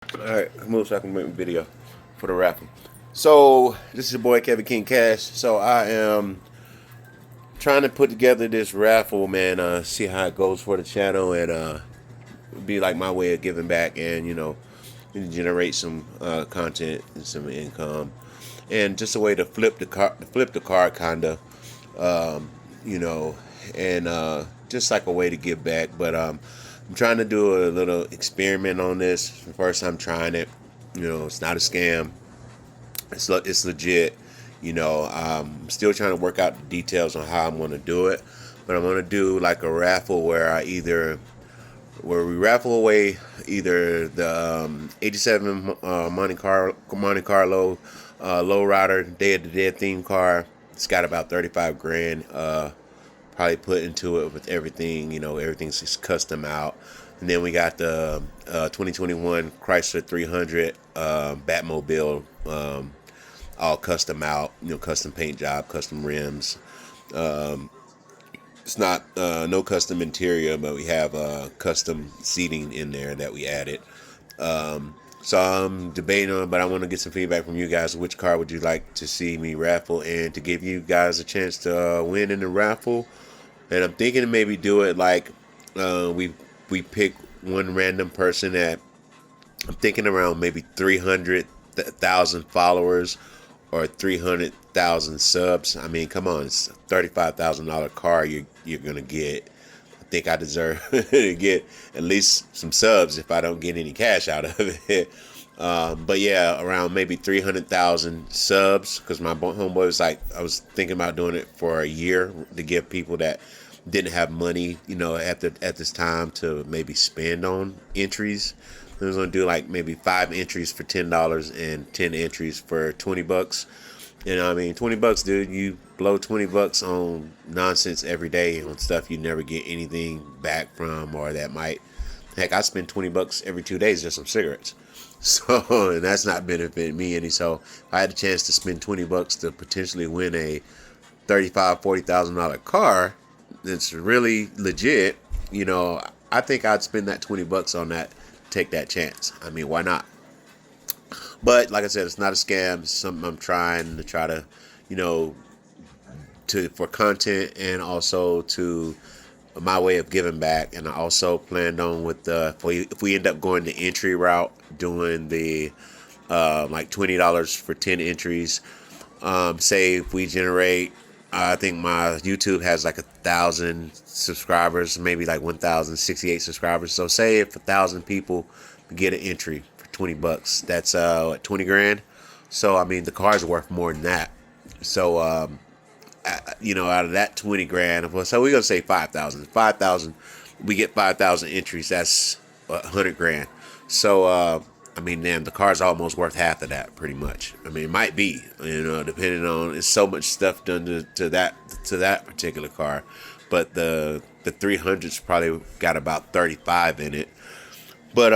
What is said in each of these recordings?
Alright, move so I can make a video for the raffle. So, this is your boy Kevin King Cash. So, I am trying to put together this raffle, man. See how it goes for the channel and be like my way of giving back and, generate some content and some income. And just a way to flip the car, kind of, you know, and just like a way to give back. But I'm trying to do a little experiment on this. First time trying it. It's not a scam. It's legit. I'm still trying to work out the details on how I'm going to do it. But I'm going to do like a raffle where we raffle away either the 87 Monte Carlo lowrider Day of the Dead theme car. It's got about 35 grand. Probably put into it with everything. Everything's just custom out. And then we got the 2021 Chrysler 300 Batmobile, all custom out. Custom paint job, custom rims. It's not no custom interior, but we have custom seating in there that we added. So I'm debating on, but I want to get some feedback from you guys. Which car would you like to see me raffle, and to give you guys a chance to win in the raffle? And I'm thinking to maybe do it like we pick one random person at, I'm thinking around maybe 300,000 followers or 300,000 subs. I mean, come on, it's a $35,000 car you're gonna get. I think I deserve to get at least some subs if I don't get any cash out of it. But yeah, around maybe 300,000 subs, because my homeboy was like, I was thinking about doing it for a year to give people that didn't have money, at this time to maybe spend on entries. I was gonna do like maybe 5 entries for $10 and 10 entries for $20. I mean, $20, dude. You blow $20 on nonsense every day on stuff you never get anything back from, or that might. Heck, I spend $20 every 2 days just on cigarettes. So, and that's not benefiting me any. So, if I had a chance to spend $20 to potentially win a $40,000 car, it's really legit. I think I'd spend that $20 on that, take that chance. I mean, why not? But like I said, it's not a scam. It's something I'm trying to, for content, and also to my way of giving back. And I also planned on with if we end up going the entry route, doing the like $20 for 10 entries. Say if we generate, I think my YouTube has like 1,000 subscribers, maybe like 1,068 subscribers. So say if 1,000 people get an entry for $20, that's what, 20 grand. So I mean, the car's worth more than that. So out of that 20 grand, so we're gonna say 5,000. 5,000, we get 5,000 entries. That's 100 grand. So I mean, damn, the car's almost worth half of that, pretty much. I mean, it might be, depending on, it's so much stuff done to that particular car. But the 300's probably got about 35 in it. But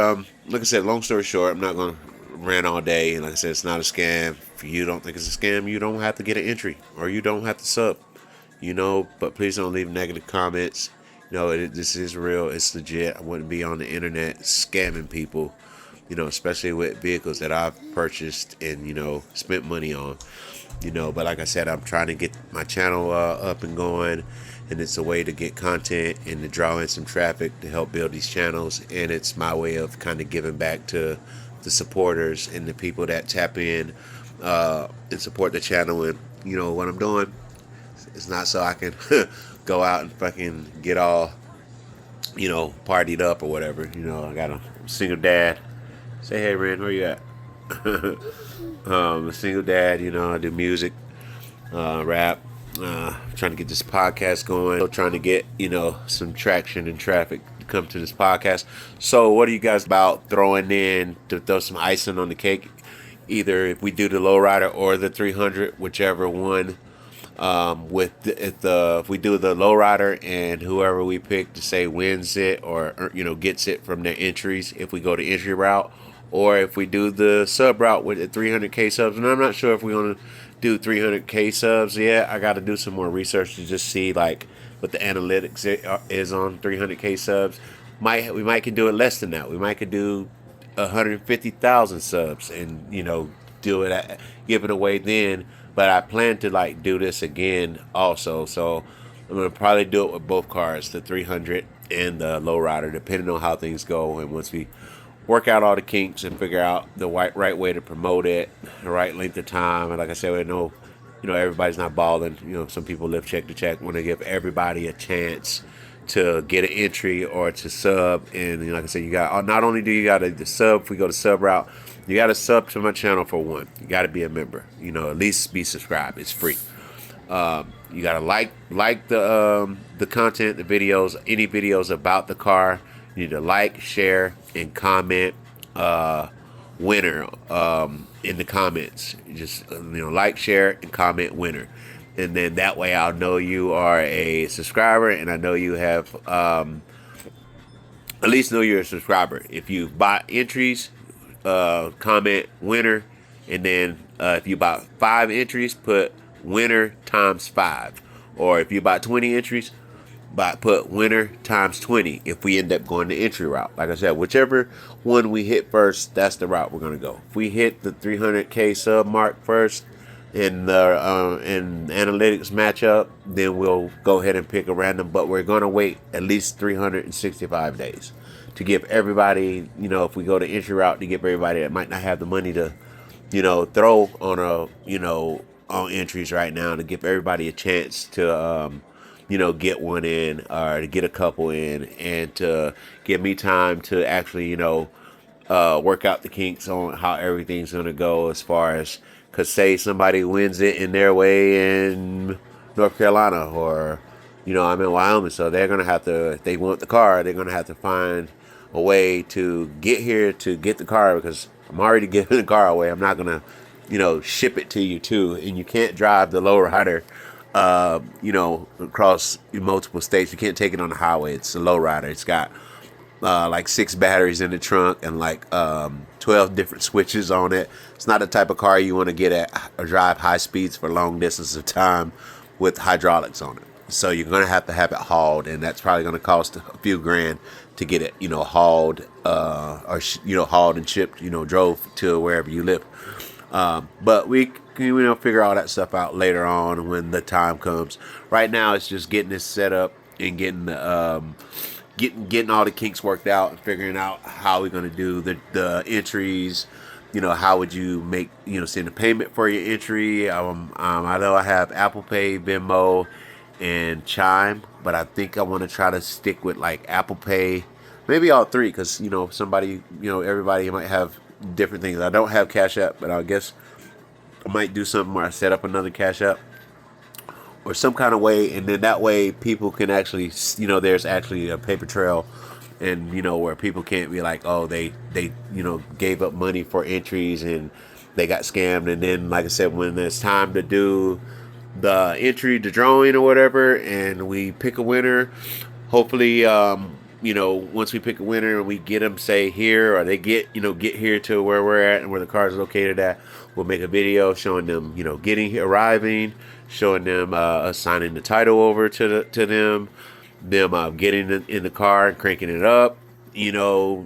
like I said, long story short, I'm not gonna rant all day. And like I said, it's not a scam. If you don't think it's a scam, you don't have to get an entry, or you don't have to sub. But please don't leave negative comments. This is real. It's legit. I wouldn't be on the internet scamming people. Especially with vehicles that I've purchased and, spent money on. But like I said, I'm trying to get my channel up and going, and it's a way to get content and to draw in some traffic to help build these channels. And it's my way of kind of giving back to the supporters and the people that tap in and support the channel. And, what I'm doing, it's not so I can go out and fucking get all, partied up or whatever. I got a single dad. Say hey, Ren, where you at? A single dad, I do music, rap, trying to get this podcast going. Still trying to get, some traction and traffic to come to this podcast. So what are you guys about throwing in to throw some icing on the cake? Either if we do the lowrider or the 300, whichever one. If we do the lowrider and whoever we pick to say wins it, or gets it from their entries, if we go the entry route, or if we do the sub route with the 300k subs. And I'm not sure if we want to do 300k subs yet. I got to do some more research to just see like what the analytics is on 300k subs. We might can do it less than that. We might could do 150,000 subs, and do it give it away then. But I plan to like do this again also, so I'm gonna probably do it with both cars, the 300 and the lowrider, depending on how things go. And once we work out all the kinks and figure out the right way to promote it, the right length of time, and like I said, we know everybody's not balling. Some people live check to check. Want to give everybody a chance to get an entry or to sub. And like I said, you got not only do you got to sub, if we go to sub route, you got to sub to my channel for one. You got to be a member. At least be subscribed. It's free. You gotta like the content, the videos, any videos about the car. You need to like, share, and comment winner in the comments. Just like, share, and comment winner, and then that way I'll know you are a subscriber, and I know you have at least know you're a subscriber. If you bought entries, comment winner, and then if you bought 5 entries, put winner times 5. Or if you bought 20 entries, put winner times 20 if we end up going the entry route. Like I said, whichever one we hit first, that's the route we're going to go. If we hit the 300K sub mark first in the in analytics matchup, then we'll go ahead and pick a random. But we're going to wait at least 365 days to give everybody, if we go the entry route, to give everybody that might not have the money to, throw on on entries right now, to give everybody a chance to, get one in, or to get a couple in, and to give me time to actually, work out the kinks on how everything's going to go, as far as, because say somebody wins it in their way in North Carolina, or, I'm in Wyoming, so they're going to have to, if they want the car, they're going to have to find a way to get here to get the car, because I'm already giving the car away. I'm not going to, ship it to you too. And you can't drive the lowrider, across multiple states. You can't take it on the highway. It's a lowrider. It's got like 6 batteries in the trunk and like 12 different switches on it. It's not the type of car you want to get at or drive high speeds for long distances of time with hydraulics on it. So you're going to have it hauled, and that's probably going to cost a few grand to get it, hauled, or hauled and shipped, drove to wherever you live. But we can, figure all that stuff out later on when the time comes. Right now, it's just getting this set up and getting the getting all the kinks worked out, and figuring out how we're going to do the entries. How would you make, send a payment for your entry? I know I have Apple Pay, Venmo, and Chime, but I think I want to try to stick with like Apple Pay, maybe all 3, because somebody, everybody might have different things. I don't have Cash App, but I guess I might do something where I set up another Cash App or some kind of way, and then that way people can actually, there's actually a paper trail, and where people can't be like, oh, they gave up money for entries and they got scammed. And then, like I said, when it's time to do the entry, the drawing or whatever, and we pick a winner, hopefully once we pick a winner and we get them, say, here, or they get here to where we're at and where the car is located at, we'll make a video showing them, getting here, arriving, showing them us signing the title over to them getting in the car and cranking it up, maybe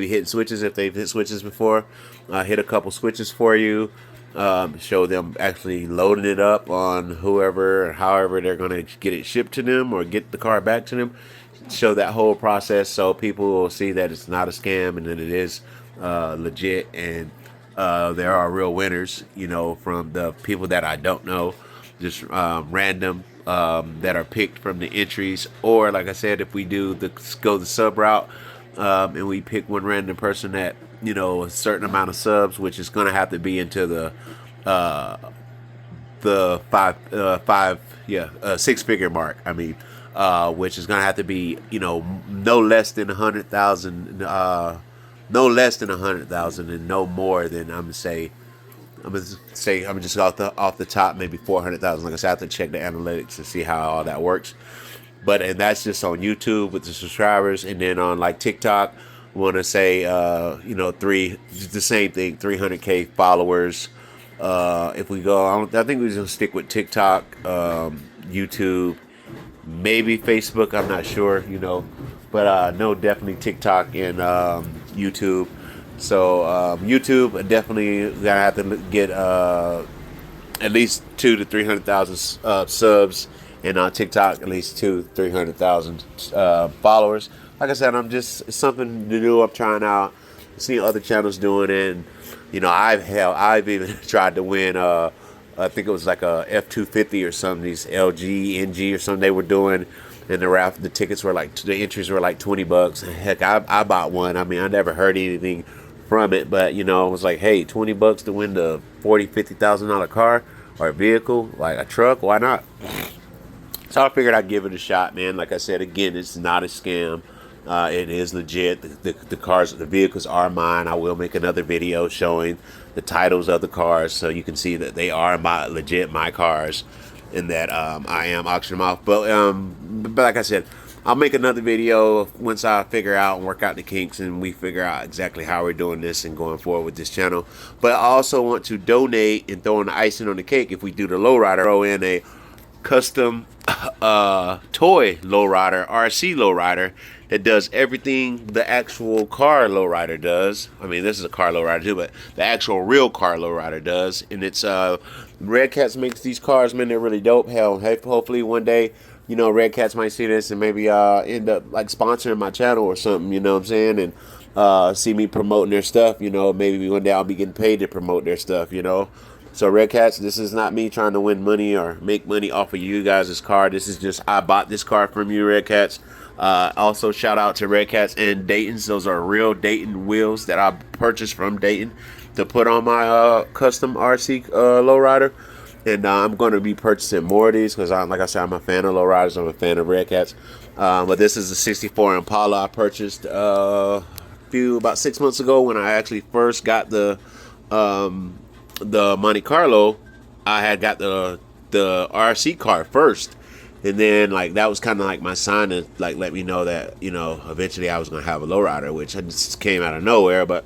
hitting switches if they've hit switches before, hit a couple switches for you, show them actually loading it up on whoever or however they're going to get it shipped to them or get the car back to them. Show that whole process so people will see that it's not a scam and that it is legit, and there are real winners, from the people that I don't know, just random that are picked from the entries. Or like I said, if we go the sub route, and we pick one random person that a certain amount of subs, which is going to have to be into the 6-figure mark. I mean, which is going to have to be no less than 100,000, no less than 100,000, and no more than I'm just off the top, maybe 400,000. Like I said, I have to check the analytics to see how all that works. And that's just on YouTube with the subscribers, and then on like TikTok, want to say the same thing, 300K followers. If we go, I think we're just gonna stick with TikTok, YouTube, maybe Facebook. I'm not sure, but no, definitely TikTok and YouTube. So YouTube definitely gonna have to get at least 200,000 to 300,000 subs, and on TikTok at least 200,000 to 300,000 followers. Like I said, I'm just it's something to do. I'm trying out, seeing other channels doing it. And, I've even tried to win. I think it was like a F-250 or something. These LG, NG or something they were doing. And the tickets were like the entries were like $20. Heck, I bought one. I mean, I never heard anything from it, but it was like, hey, $20 to win the $40,000 to $50,000 car or a vehicle, like a truck. Why not? So I figured I'd give it a shot, man. Like I said, again, it's not a scam. It is legit. The vehicles are mine. I will make another video showing the titles of the cars, so you can see that they are my cars, and that I am auctioning them off. But like I said, I'll make another video once I figure out and work out the kinks, and we figure out exactly how we're doing this and going forward with this channel. But I also want to donate and throw in the icing on the cake. If we do the lowrider, throw in a custom toy lowrider, RC lowrider, that does everything the actual car lowrider does. I mean, this is a car lowrider too, but the actual real car lowrider does. And it's Red Cats makes these cars, man. They're really dope. Hell, hopefully one day, Red Cats might see this and maybe end up like sponsoring my channel or something. You know what I'm saying? And see me promoting their stuff. Maybe one day I'll be getting paid to promote their stuff. So Red Cats, this is not me trying to win money or make money off of you guys' car. This is just, I bought this car from you, Red Cats. Also, shout out to Red Cats and Dayton's. Those are real Dayton wheels that I purchased from Dayton to put on my custom RC lowrider. And I'm going to be purchasing more of these because, like I said, I'm a fan of lowriders. I'm a fan of Red Cats. But this is a 64 Impala I purchased about 6 months ago when I actually first got the Monte Carlo. I had got the RC car first, and then like that was kind of like my sign to like let me know that eventually I was gonna have a lowrider, which just came out of nowhere. But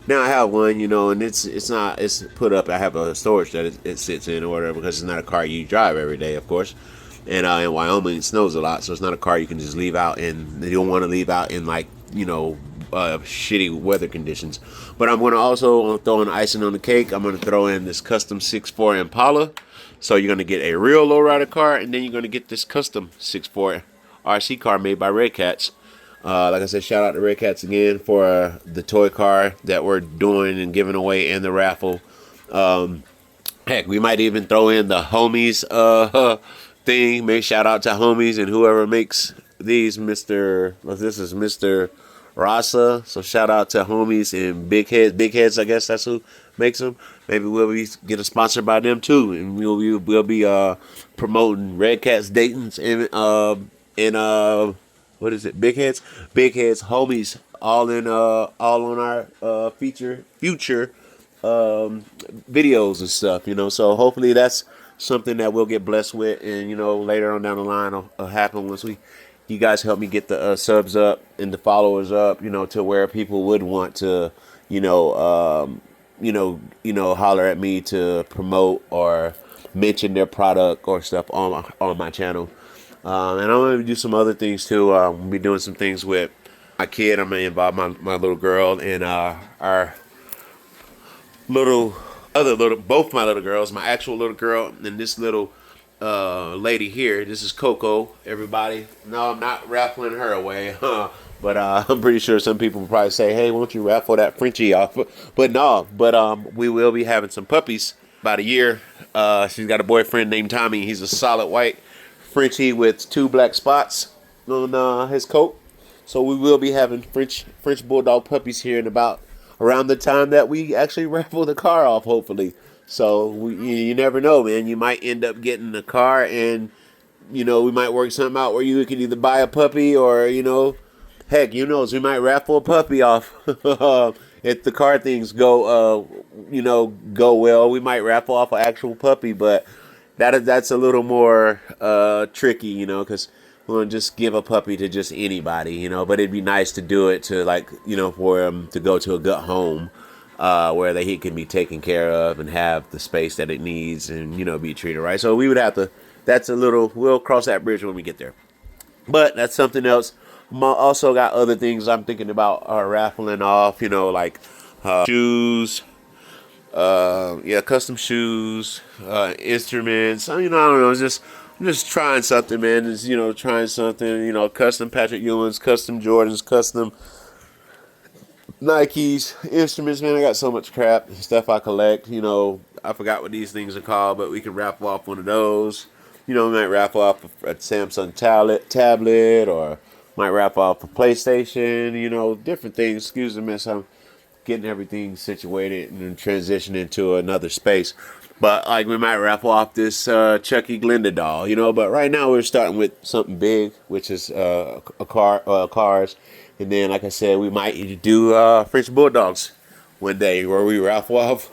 now I have one, and it's put up. I have a storage that it sits in order because it's not a car you drive every day, of course. And in Wyoming it snows a lot, so it's not a car you can just leave out, and you don't want to leave out in like shitty weather conditions. But I'm going to also throw an icing on the cake. I'm going to throw in this custom 6.4 Impala. So you're going to get a real lowrider car, and then you're going to get this custom 6.4 RC car made by Red Cats. Like I said, shout out to Red Cats again for the toy car that we're doing and giving away in the raffle. Heck, we might even throw in the homies thing. Make shout out to homies and whoever makes these. This is Mr. Rasa. So shout out to homies and Big Heads. Big Heads, I guess that's who makes them. Maybe we'll get a sponsor by them too, and we'll be promoting Red Cats Dayton's and what is it? Big Heads, homies, all on our future videos and stuff. So hopefully that's something that we'll get blessed with, and later on down the line will happen once you guys help me get the subs up and the followers up, to where people would want to, holler at me to promote or mention their product or stuff on my channel. And I'm going to do some other things too. We'll be doing some things with my kid. I'm going to involve my little girl and our both my little girls, my actual little girl and this little lady here. This is Coco, everybody. No, I'm not raffling her away, but I'm pretty sure some people will probably say, hey, won't you raffle that Frenchie off? But no, we will be having some puppies about a year. She's got a boyfriend named Tommy. He's a solid white Frenchie with 2 black spots on his coat. So we will be having French bulldog puppies here in about around the time that we actually raffle the car off, hopefully. So you never know, man. You might end up getting a car, and we might work something out where you can either buy a puppy or heck, we might raffle a puppy off. If the car things go well, we might raffle off an actual puppy, but that's a little more tricky, because we won't just give a puppy to just anybody, but it'd be nice to do it to for him to go to a good home. Where he can be taken care of and have the space that it needs and, be treated right. So we would have to, we'll cross that bridge when we get there. But that's something else. Also got other things I'm thinking about raffling off, like shoes, yeah, custom shoes, instruments. I don't know. I'm just trying something, man. Just, trying something. Custom Patrick Ewing's, custom Jordans, custom Nikes, instruments. Man, I got so much crap stuff I collect. I forgot what these things are called, but we can raffle off one of those. We might raffle off a Samsung tablet, or might raffle off a PlayStation. Different things. Excuse me, miss. I'm getting everything situated and then transitioning to another space. But like we might raffle off this Chucky Glenda doll, But right now we're starting with something big, which is cars, and then like I said, we might do French bulldogs one day where we raffle off,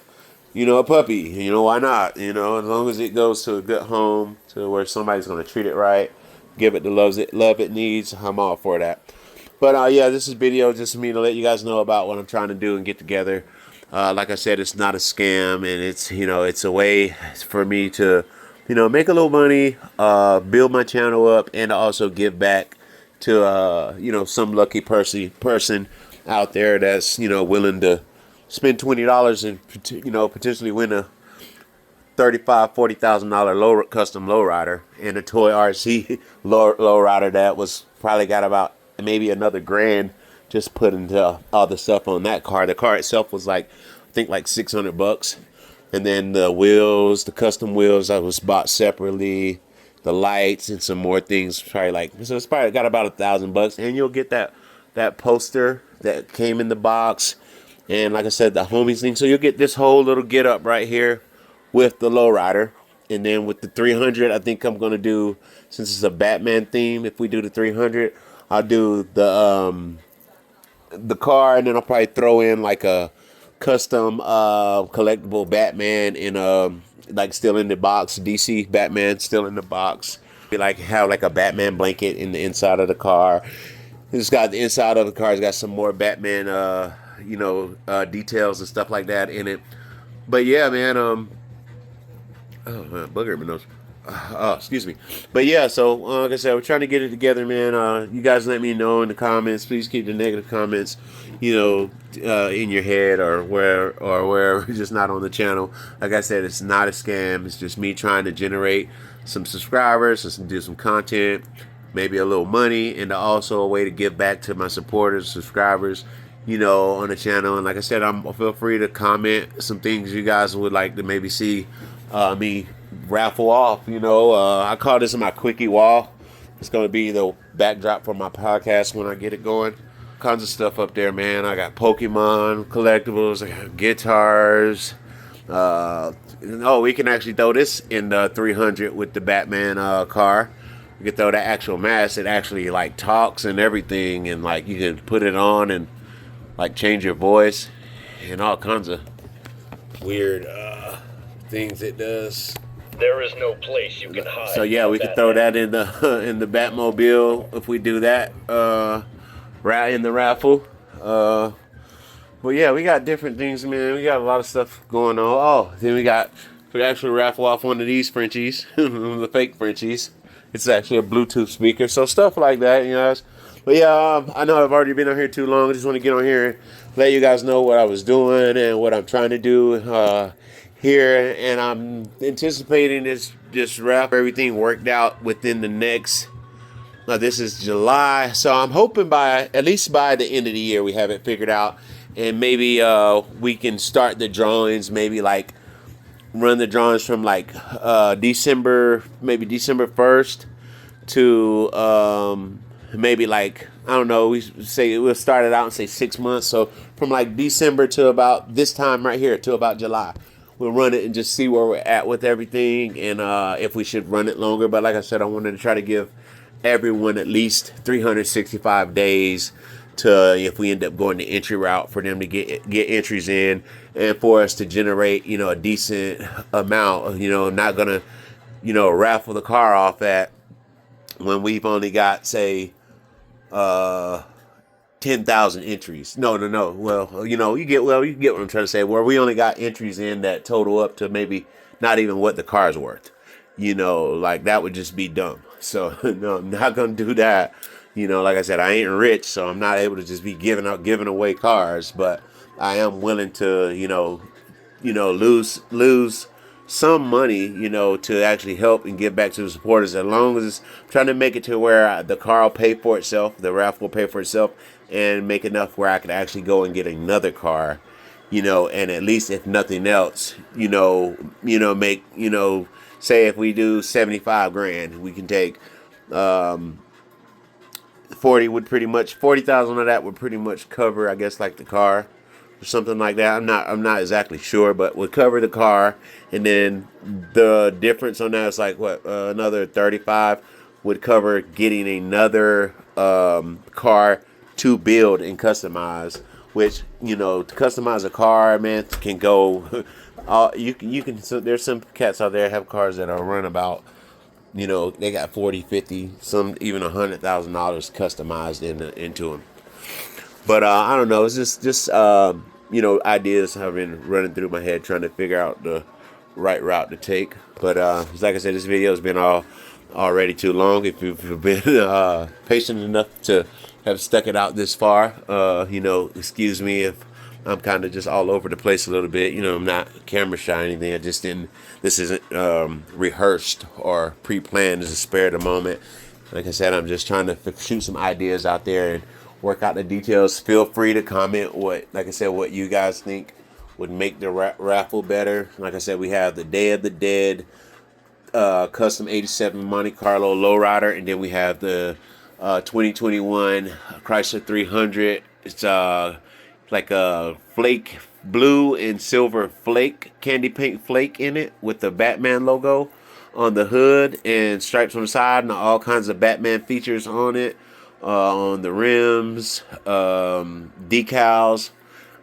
a puppy. Why not? As long as it goes to a good home, to where somebody's gonna treat it right, give it the love it needs. I'm all for that. But yeah, this is video just for me to let you guys know about what I'm trying to do and get together. Like I said, it's not a scam, and it's a way for me to, make a little money, build my channel up, and also give back to, some lucky person out there that's, willing to spend $20 and, potentially win a $40,000 custom lowrider and a toy RC lowrider that was probably got about maybe another grand just put into all the stuff on that car. The car itself was I think like $600, and then the custom wheels that was bought separately, the lights and some more things. So it's probably got about $1,000, and you'll get that poster that came in the box, and like I said, the homies thing. So you'll get this whole little get up right here with the lowrider. And then with the 300, I think I'm gonna do, since it's a Batman theme, if we do the 300, I'll do the car, and then I'll probably throw in like a custom collectible Batman in still in the box, DC Batman still in the box. Be have like a Batman blanket in the inside of the car. It's got the inside of the car. It's got some more Batman details and stuff like that in it. But yeah, man, oh man, booger in my nose. Oh, excuse me. But yeah, so like I said, we're trying to get it together, man. You guys let me know in the comments. Please keep the negative comments, in your head or wherever, just not on the channel. Like I said, it's not a scam. It's just me trying to generate some subscribers and do some content, maybe a little money, and also a way to give back to my supporters, subscribers, on the channel. And like I said, feel free to comment some things you guys would like to maybe see me raffle off. I call this my quickie wall. It's going to be the backdrop for my podcast when I get it going. Kinds of stuff up there, man. I got Pokemon collectibles, I got guitars. We can actually throw this in the 300 with the Batman car. You can throw that actual mask. It actually talks and everything, and you can put it on and change your voice and all kinds of weird things it does. There is no place you can hide. So yeah, we could throw that in the in the Batmobile if we do that in the raffle. But yeah, we got different things, man. We got a lot of stuff going on. Oh, then we actually raffle off one of these Frenchies, the fake Frenchies. It's actually a Bluetooth speaker, so stuff like that, guys. But yeah, I know I've already been on here too long. I just want to get on here and let you guys know what I was doing and what I'm trying to do here. And I'm anticipating this wrap everything worked out within the next. This is July, so I'm hoping at least by the end of the year we have it figured out, and maybe we can start the drawings. Maybe run the drawings from December, maybe December 1st to maybe I don't know, we'll start it out and say 6 months. So from December to about this time right here to about July, we'll run it and just see where we're at with everything, and if we should run it longer. But like I said, I wanted to try to give everyone at least 365 days to, if we end up going the entry route, for them to get entries in, and for us to generate a decent amount. Not gonna raffle the car off at when we've only got, say, 10,000 entries. No. Well, you get what I'm trying to say. Where we only got entries in that total up to maybe not even what the car's worth. That would just be dumb. So no, I'm not gonna do that. Like I said, I ain't rich, so I'm not able to just be giving away cars, but I am willing to, lose some money, to actually help and give back to the supporters. As long as it's trying to make it to where the car will pay for itself, the raffle will pay for itself, and make enough where I could actually go and get another car, and at least if nothing else, make, say if we do 75 grand, we can take 40,000 of that would pretty much cover, I guess, like the car or something like that. I'm not exactly sure, but would cover the car, and then the difference on that is like what, another 35 would cover getting another car to build and customize. Which, to customize a car, man, can go. You can. So there's some cats out there that have cars that are run about, they got 40, 50, some even $100,000 customized into them. But I don't know. It's just ideas have been running through my head trying to figure out the right route to take. But like I said, this video has been already too long. If you've been patient enough to have stuck it out this far, excuse me if I'm kind of just all over the place a little bit. I'm not camera shy or anything. I just didn't. This isn't rehearsed or pre-planned. It's a spare of the moment. Like I said, I'm just trying to shoot some ideas out there and work out the details. Feel free to comment what you guys think would make the raffle better. Like I said, we have the Day of the Dead custom 87 Monte Carlo lowrider, and then we have the 2021 Chrysler 300. It's like a flake blue and silver flake candy paint flake in it with the Batman logo on the hood and stripes on the side and all kinds of Batman features on it, on the rims, decals.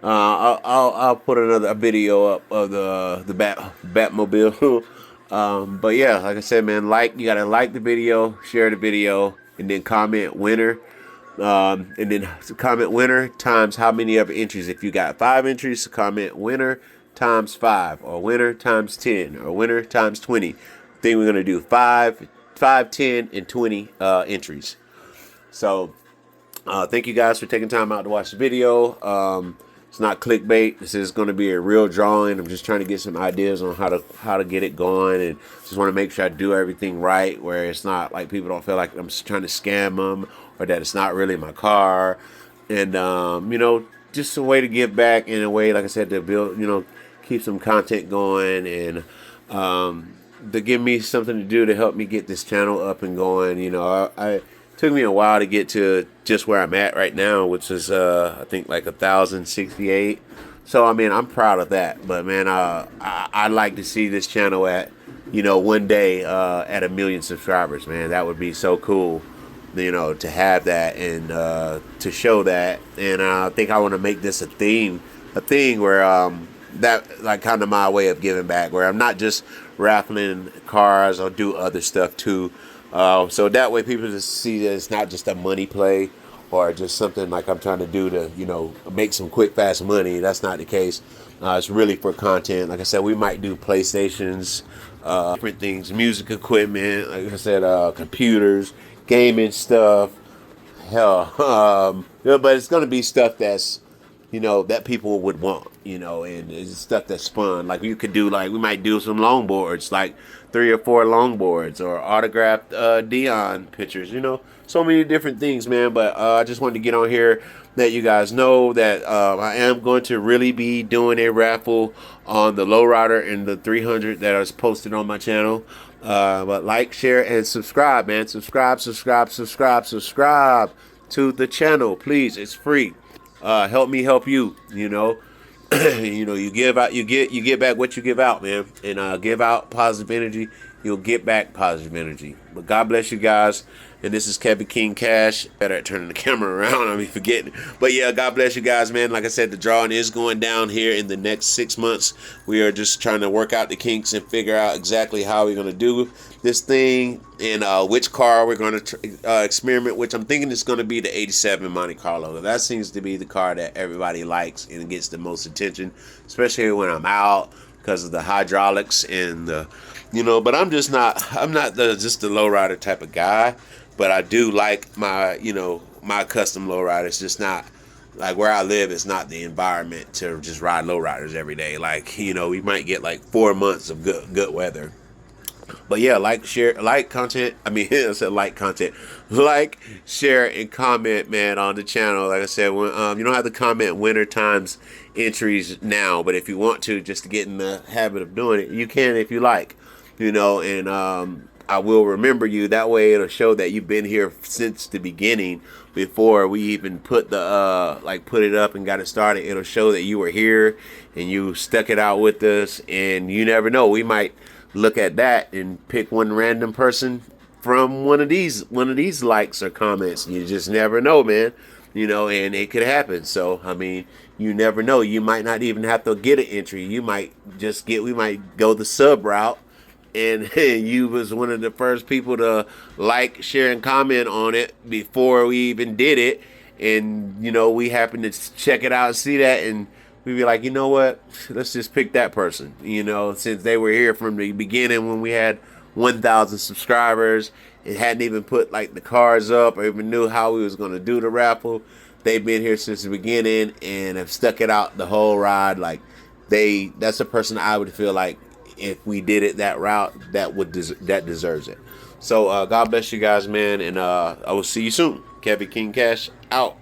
I'll put a video up of the Batmobile. But yeah, like I said, man, you gotta like the video, share the video, and then comment winner. And then comment winner times how many other entries. If you got 5 entries, comment winner times 5, or winner times 10, or winner times 20. Then we're gonna do 5, 10, and 20 entries. So thank you guys for taking time out to watch the video. It's not clickbait. This is going to be a real drawing. I'm just trying to get some ideas on how to get it going, and just want to make sure I do everything right, where it's not like people don't feel like I'm just trying to scam them, or that it's not really my car. And just a way to give back, in a way, like I said, to build, keep some content going, and to give me something to do to help me get this channel up and going. I took me a while to get to just where I'm at right now, which is I think like 1,068. So I mean, I'm proud of that. But man, I'd like to see this channel at, one day at 1 million subscribers. Man, that would be so cool. To have that, and to show that. And I think I want to make this a thing where that, like, kind of my way of giving back, where I'm not just raffling cars, or do other stuff too. So that way people just see that it's not just a money play, or just something like I'm trying to do to, make some quick, fast money. That's not the case. It's really for content. Like I said, we might do PlayStations, different things, music equipment, like I said, computers, gaming stuff. Hell, but it's going to be stuff that's, that people would want, and it's stuff that's fun. Like we could do, like we might do some longboards, like 3 or 4 longboards, or autographed Dion pictures, so many different things, man. But I just wanted to get on here, let you guys know that I am going to really be doing a raffle on the lowrider and the 300 that is posted on my channel. But like, share, and subscribe, man. Subscribe to the channel, please. It's free. Help me help you. You give out, you get back what you give out, man. And give out positive energy, you'll get back positive energy. But God bless you guys. And this is Kevin King Cash. Better at turning the camera around. I be forgetting. But yeah, God bless you guys, man. Like I said, the drawing is going down here in the next 6 months. We are just trying to work out the kinks and figure out exactly how we're going to do this thing, and which car we're going to experiment, which I'm thinking is going to be the 87 Monte Carlo. That seems to be the car that everybody likes and gets the most attention, especially when I'm out, because of the hydraulics and the, but I'm not just the lowrider type of guy. But I do like my, my custom lowrider. It's just not like where I live. It's not the environment to just ride lowriders every day. Like, we might get like 4 months of good weather. But yeah, like, share, like content. I mean, I said like content, like, share, and comment, man, on the channel. Like I said, when, you don't have to comment winter times entries now, but if you want to, just to get in the habit of doing it, you can if you like, and I will remember you. That way, it'll show that you've been here since the beginning, before we even put the put it up and got it started. It'll show that you were here and you stuck it out with us, and you never know, we might look at that and pick one random person from one of these likes or comments. You just never know, man. And it could happen. So I mean, you never know. You might not even have to get an entry. You might just get. We might go the sub route, and you was one of the first people to like, share, and comment on it before we even did it. And we happen to check it out and see that, and we'd be like, you know what? Let's just pick that person. Since they were here from the beginning when we had 1,000 subscribers, and hadn't even put like the cards up or even knew how we was gonna do the raffle. They've been here since the beginning and have stuck it out the whole ride. Like, that's a person I would feel like, if we did it that route, that deserves it. So God bless you guys, man, and I will see you soon. Kevin King Cash out.